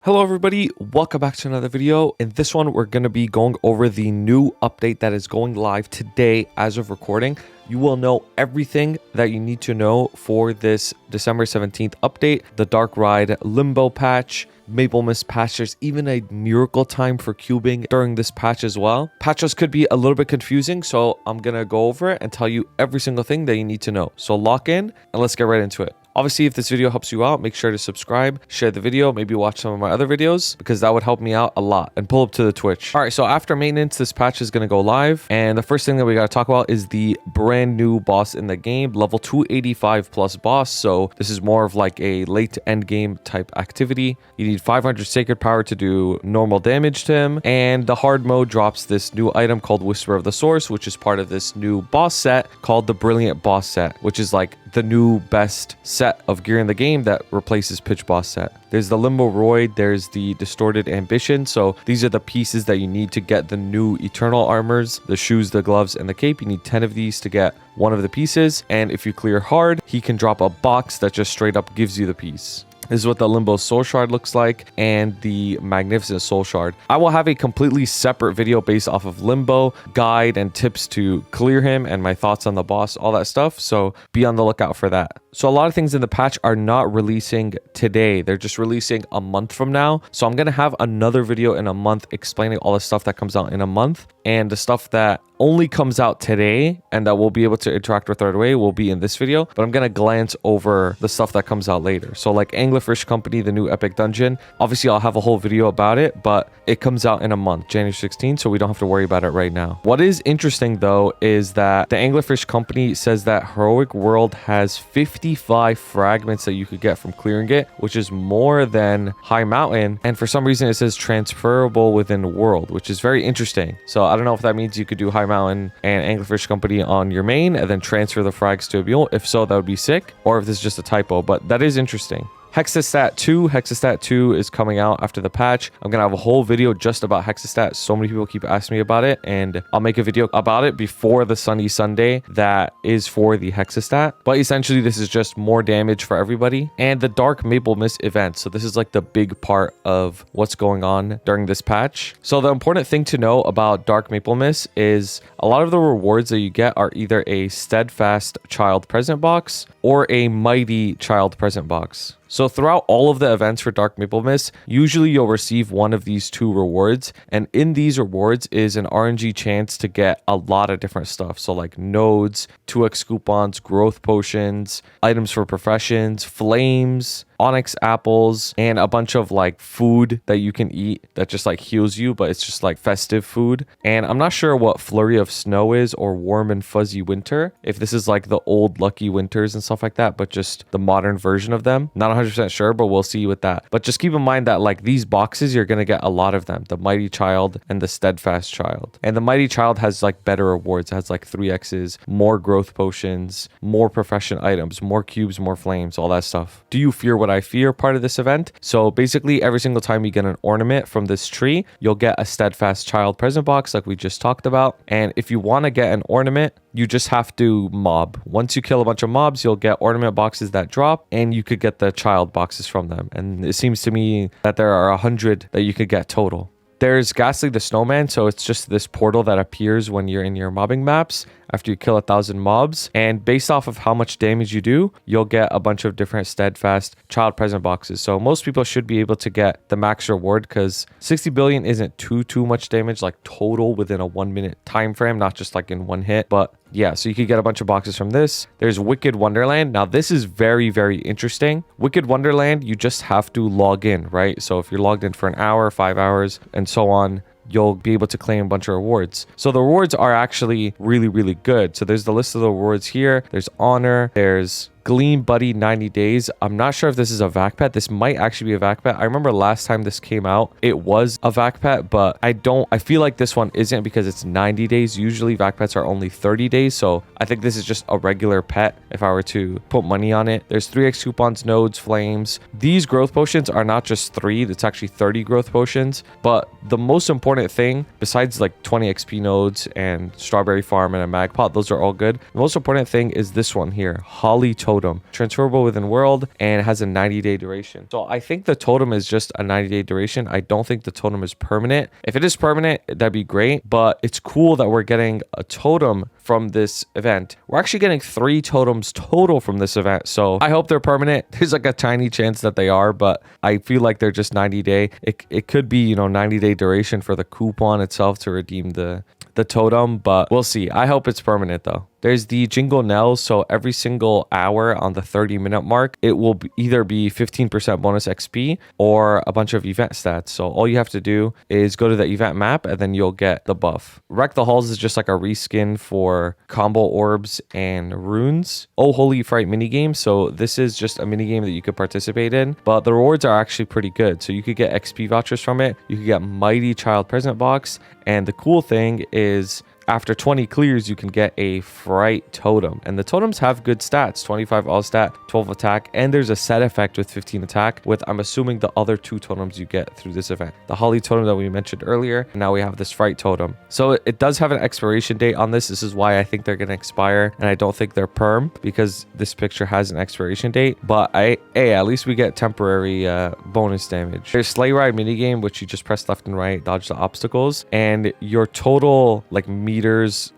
Hello everybody, welcome back to another video. In this one, we're going to be going over the new update that is going live today as of recording. You will know everything that you need to know for this December 17th update, the Dark Ride Limbo patch, Maplemas patch. There's even a miracle time for cubing during this patch as well. Patches could be a little bit confusing, so I'm going to go over it and tell you every single thing that you need to know. So lock in and let's get right into it. Obviously, if this video helps you out, make sure to subscribe, share the video, maybe watch some of my other videos because that would help me out a lot, and pull up to the Twitch. All right, so after maintenance, this patch is going to go live. And the first thing that we got to talk about is the brand new boss in the game, level 285 plus boss. So this is more of like a late end game type activity. You need 500 sacred power to do normal damage to him. And the hard mode drops this new item called Whisper of the Source, which is part of this new boss set called the Brilliant Boss Set, which is like the new best set of gear in the game that replaces Pitch Boss Set. There's the Limbo Rewards, there's the Distorted Ambition. So these are the pieces that you need to get the new Eternal Armors, the shoes, the gloves, and the cape. You need 10 of these to get one of the pieces. And if you clear hard, he can drop a box that just straight up gives you the piece. This is what the Limbo Soul Shard looks like, and the Magnificent Soul Shard. I will have a completely separate video based off of Limbo, guide and tips to clear him, and my thoughts on the boss, all that stuff. So be on the lookout for that. So a lot of things in the patch are not releasing today. They're just releasing a month from now. So I'm going to have another video in a month explaining all the stuff that comes out in a month, and the stuff that only comes out today and that we'll be able to interact with right away will be in this video. But I'm going to glance over the stuff that comes out later. So like Anglerfish Company, the new epic dungeon, obviously I'll have a whole video about it, but it comes out in a month, January 16th, so we don't have to worry about it right now. What is interesting though is that the Anglerfish Company says that Heroic World has 55 fragments that you could get from clearing it, which is more than High Mountain. And for some reason it says transferable within world, which is very interesting. So I don't know if that means you could do High Mountain and Anglerfish Company on your main and then transfer the frags to a mule. If so, that would be sick, or if this is just a typo, but that is interesting. HEXA Stat 2. HEXA Stat 2 is coming out after the patch. I'm going to have a whole video just about HEXA Stat. So many people keep asking me about it, and I'll make a video about it before the Sunny Sunday that is for the HEXA Stat. But essentially, this is just more damage for everybody. And the Dark Maplemas event. So this is like the big part of what's going on during this patch. So the important thing to know about Dark Maplemas is a lot of the rewards that you get are either a Steadfast Child Present box or a Mighty Child Present box. So throughout all of the events for Dark Maplemas, usually you'll receive one of these two rewards. And in these rewards is an RNG chance to get a lot of different stuff. So like nodes, 2x coupons, growth potions, items for professions, flames, onyx apples, and a bunch of like food that you can eat that just like heals you, but it's just like festive food. And I'm not sure what Flurry of Snow is, or Warm and Fuzzy Winter, if this is like the old Lucky Winters and stuff like that, but just the modern version of them. Not 100% sure, but we'll see with that. But just keep in mind that like these boxes, you're going to get a lot of them, the Mighty Child and the Steadfast Child. And the Mighty Child has like better rewards. It has like 3x's, more growth potions, more profession items, more cubes, more flames, all that stuff. Do you fear what I fear part of this event? So basically every single time you get an ornament from this tree, you'll get a Steadfast Child present box like we just talked about. And if you want to get an ornament, you just have to mob. Once you kill a bunch of mobs, you'll get ornament boxes that drop, and you could get the child boxes from them. And it seems to me that there are 100 that you could get total. There's Ghastly the Snowman, so it's just this portal that appears when you're in your mobbing maps after you kill 1,000 mobs. And based off of how much damage you do, you'll get a bunch of different Steadfast Child Present boxes. So most people should be able to get the max reward because 60 billion isn't too much damage, like total within a 1 minute time frame, not just like in one hit. But yeah, so you could get a bunch of boxes from this. There's Wicked Wonderland. Now this is very, very interesting. Wicked Wonderland, you just have to log in, right? So if you're logged in for an hour, 5 hours, and so on, you'll be able to claim a bunch of rewards. So the rewards are actually really, really good. So there's the list of the rewards here. There's Honor. There's Gleam Buddy 90 days. I'm not sure if this is a vac pet. This might actually be a vac pet. I remember last time this came out, it was a vac pet, but I feel like this one isn't because it's 90 days. Usually vac pets are only 30 days. So I think this is just a regular pet if I were to put money on it. There's 3x coupons, nodes, flames. These growth potions are not just 3, it's actually 30 growth potions. But the most important thing, besides like 20 XP nodes and Strawberry Farm and a mag pot, those are all good. The most important thing is this one here, Holly Toad totem, transferable within world, and has a 90-day duration. So I think the totem is just a 90-day duration. I don't think the totem is permanent. If it is permanent, that'd be great, but it's cool that we're getting a totem from this event. We're actually getting 3 totems total from this event, so I hope they're permanent. There's like a tiny chance that they are, but I feel like they're just 90-day. It could be, you know, 90-day duration for the coupon itself to redeem the totem, but we'll see. I hope it's permanent though. There's the jingle knells. So every single hour on the 30-minute mark, it will either be 15% bonus XP or a bunch of event stats. So all you have to do is go to the event map and then you'll get the buff. Wreck the Halls is just like a reskin for combo orbs and runes. Oh, Holy Fright minigame. So this is just a minigame that you could participate in, but the rewards are actually pretty good. So you could get XP vouchers from it. You could get Mighty Child Present Box. And the cool thing is, after 20 clears, you can get a Fright Totem. And the totems have good stats, 25 all stat, 12 attack, and there's a set effect with 15 attack with, I'm assuming, the other 2 totems you get through this event. The Holly Totem that we mentioned earlier, and now we have this Fright Totem. So it does have an expiration date on this. This is why I think they're going to expire, and I don't think they're perm, because this picture has an expiration date. But hey, at least we get temporary bonus damage. There's Sleigh Ride minigame, which you just press left and right, dodge the obstacles, and your total like meters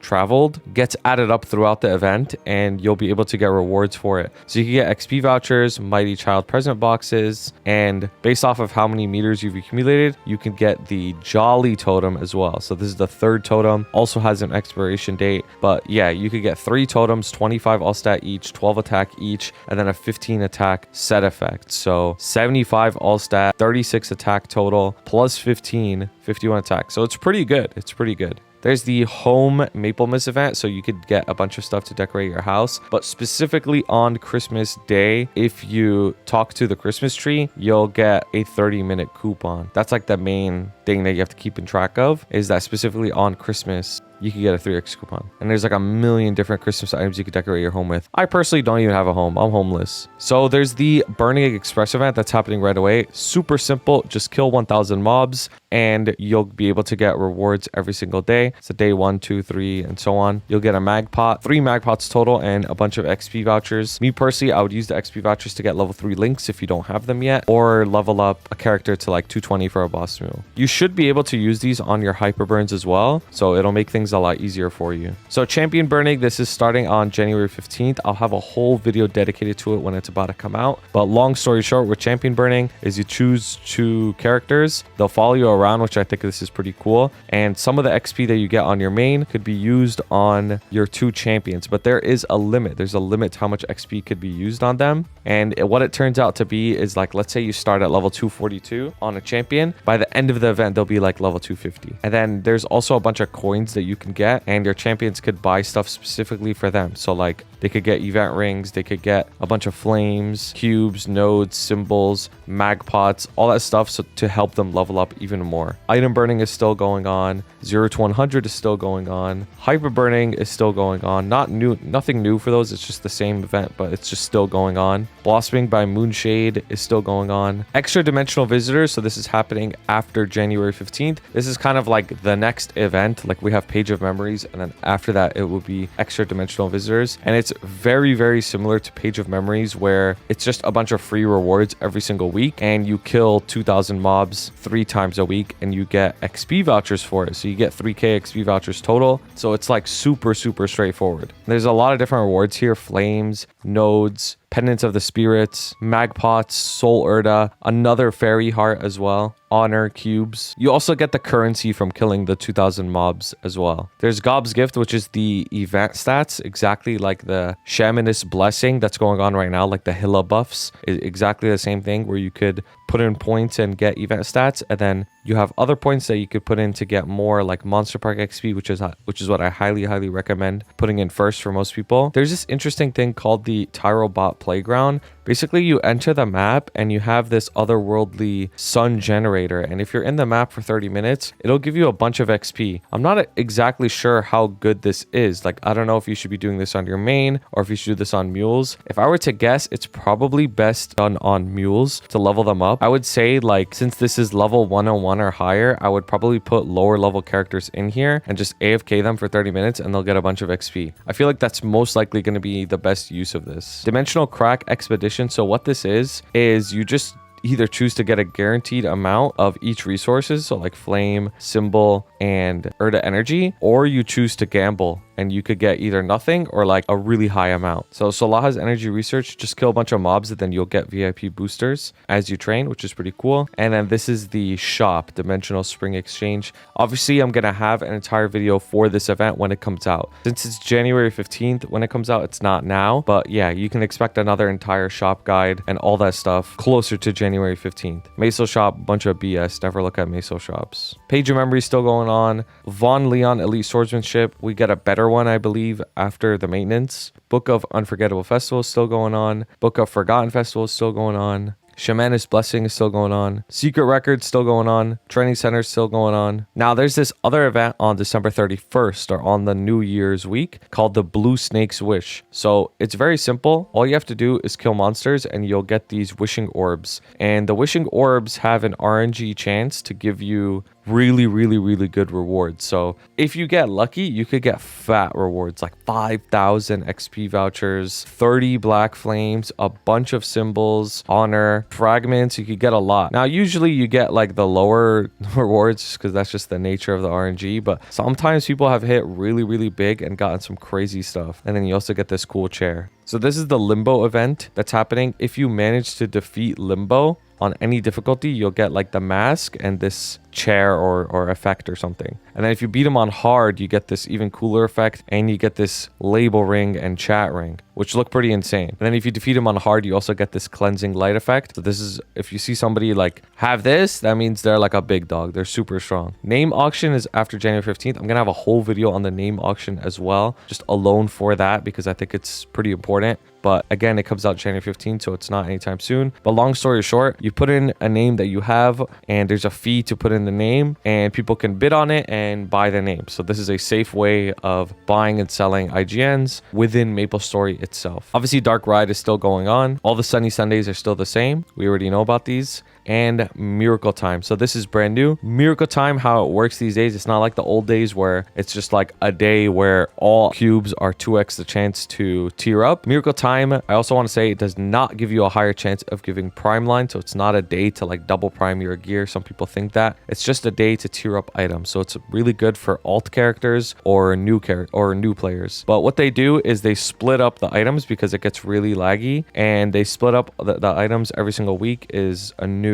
traveled gets added up throughout the event, and you'll be able to get rewards for it. So you can get XP vouchers, Mighty Child Present Boxes, and based off of how many meters you've accumulated, you can get the Jolly Totem as well. So this is the 3rd totem, also has an expiration date, but yeah, you could get 3 totems, 25 all stat each, 12 attack each, and then a 15 attack set effect. So 75 all stat, 36 attack total, plus 15, 51 attack. So it's pretty good. It's pretty good. There's the home Maplemas event, so you could get a bunch of stuff to decorate your house, but specifically on Christmas Day, if you talk to the Christmas tree, you'll get a 30-minute coupon. That's like the main thing that you have to keep in track of, is that specifically on Christmas, you can get a 3x coupon. And there's like a million different Christmas items you could decorate your home with. I personally don't even have a home. I'm homeless. So there's the Burning Egg Express event that's happening right away. Super simple. Just kill 1,000 mobs and you'll be able to get rewards every single day. So day 1, 2, 3, and so on. You'll get a mag pot, 3 mag pots total, and a bunch of XP vouchers. Me personally, I would use the XP vouchers to get level 3 links if you don't have them yet, or level up a character to like 220 for a boss mule. You should be able to use these on your hyper burns as well, so it'll make things a lot easier for you. So champion burning, this is starting on January 15th. I'll have a whole video dedicated to it when it's about to come out. But long story short, with champion burning is you choose 2 characters. They'll follow you around, which I think this is pretty cool. And some of the XP that you get on your main could be used on your 2 champions, but there is a limit. There's a limit to how much XP could be used on them. And what it turns out to be is, like, let's say you start at level 242 on a champion. By the end of the event, they'll be like level 250. And then there's also a bunch of coins that you can get, and your champions could buy stuff specifically for them. So like they could get event rings, they could get a bunch of flames, cubes, nodes, symbols, mag pots, all that stuff, so to help them level up even more. Item burning is still going on. 0 to 100 is still going on. Hyper burning is still going on. Nothing new for those. It's just the same event, but it's just still going on. Blossoming by Moonshade is still going on. Extradimensional Visitors, so this is happening after January 15th. This is kind of like the next event. Like we have Page of Memories, and then after that it will be Extradimensional Visitors. And it's very, very similar to Page of Memories, where it's just a bunch of free rewards every single week, and you kill 2,000 mobs 3 times a week, and you get XP vouchers for it. So you get 3k XP vouchers total. So it's like super, super straightforward. There's a lot of different rewards here: flames, nodes, Pendants of the Spirits, Magpots, Soul Urda, another Fairy Heart as well, Honor Cubes. You also get the currency from killing the 2,000 mobs as well. There's Gob's Gift, which is the event stats, exactly like the Shamanist Blessing that's going on right now, like the Hilla buffs. Exactly the same thing, where you could put in points and get event stats, and then you have other points that you could put in to get more, like Monster Park XP, which is what I highly recommend putting in first for most people. There's this interesting thing called the Tyrobot Playground Basically, you enter the map and you have this otherworldly sun generator. And if you're in the map for 30 minutes, it'll give you a bunch of XP. I'm not exactly sure how good this is. Like, I don't know if you should be doing this on your main or if you should do this on mules. If I were to guess, it's probably best done on mules to level them up. I would say, like, since this is level 101 or higher, I would probably put lower level characters in here and just AFK them for 30 minutes and they'll get a bunch of XP. I feel like that's most likely going to be the best use of this. Dimensional Crack Expedition. So what this is you just either choose to get a guaranteed amount of each resources, so like flame, symbol, and Erda energy, or you choose to gamble and you could get either nothing or like a really high amount. So Solaha's energy research, just kill a bunch of mobs and then you'll get VIP boosters as you train, which is pretty cool. And then this is the shop, Dimensional Spring Exchange. Obviously, I'm gonna have an entire video for this event when it comes out. Since it's January 15th when it comes out, it's not now, but yeah, you can expect another entire shop guide and all that stuff closer to January 15th. Meso shop, bunch of BS. Never look at Meso shops. Page of Memory still going on. Von Leon Elite Swordsmanship. We get a better one, I believe, after the maintenance. Book of Unforgettable Festival is still going on. Book of Forgotten Festival is still going on. Shamanist Blessing is still going on. Secret Records still going on. Training Center is still going on. Now there's this other event on December 31st or on the New Year's week called the Blue Snake's Wish. So it's very simple. All you have to do is kill monsters and you'll get these wishing orbs. And the wishing orbs have an RNG chance to give you really good rewards. So if you get lucky, you could get fat rewards like 5,000 XP vouchers, 30 black flames, a bunch of symbols, honor, fragments. You could get a lot. Now usually you get like the lower rewards because that's just the nature of the RNG, but sometimes people have hit really big and gotten some crazy stuff. And then you also get this cool chair. So this is the Limbo event that's happening. If you manage to defeat Limbo on any difficulty, you'll get like the mask and this chair or effect or something. And then if you beat him on hard, you get this even cooler effect and you get this label ring and chat ring, which look pretty insane. And then if you defeat him on hard, you also get this cleansing light effect. So this is, if you see somebody like have this, that means they're like a big dog. They're super strong. Name auction is after January 15th. I'm gonna have a whole video on the name auction as well, just alone for that, because I think it's pretty important. But again, it comes out January 15th, so it's not anytime soon. But long story short, you put in a name that you have and there's a fee to put in the name and people can bid on it and buy the name. So this is a safe way of buying and selling IGNs within MapleStory itself. Obviously, Dark Ride is still going on. All the Sunny Sundays are still the same. We already know about these. And Miracle Time. So this is brand new. Miracle Time, how it works these days, it's not like the old days where it's just like a day where all cubes are 2x the chance to tier up. Miracle Time, I also want to say, it does not give you a higher chance of giving prime line. So it's not a day to like double prime your gear. Some people think that. It's just a day to tier up items. So it's really good for alt characters or new players. But what they do is they split up the items because it gets really laggy, and they split up the items every single week is a new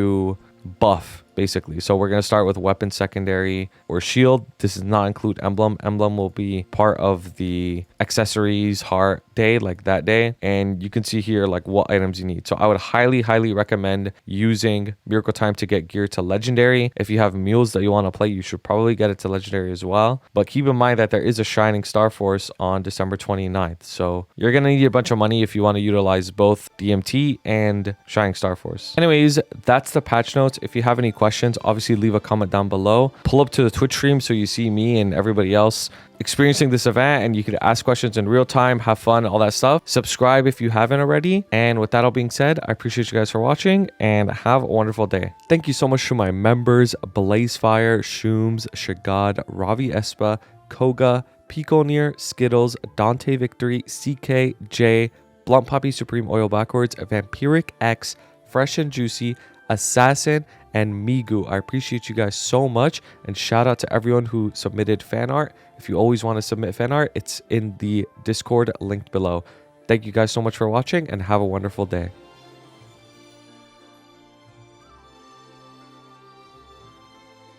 buff, basically. So we're going to start with weapon secondary or shield. This does not include emblem. Emblem will be part of the accessories heart day, like that day. And you can see here like what items you need. So I would highly recommend using Miracle Time to get gear to legendary. If you have mules that you want to play, you should probably get it to legendary as well. But keep in mind that there is a Shining Star Force on December 29th. So you're going to need a bunch of money if you want to utilize both DMT and Shining Star Force. Anyways, that's the patch notes. If you have any questions, obviously leave a comment down below. Pull up to the Twitch stream so you see me and everybody else experiencing this event, and you can ask questions in real time, have fun, all that stuff. Subscribe if you haven't already. And with that all being said, I appreciate you guys for watching and have a wonderful day. Thank you so much to my members: Blazefire, Shooms, Shagad, Ravi Espa, Koga, Piconir, Skittles, Dante Victory, CK, J, Blunt Poppy Supreme Oil Backwards, Vampiric X, Fresh and Juicy, Assassin, and Migu. I appreciate you guys so much, and shout out to everyone who submitted fan art. If you always want to submit fan art, it's in the Discord linked below. Thank you guys so much for watching, and have a wonderful day.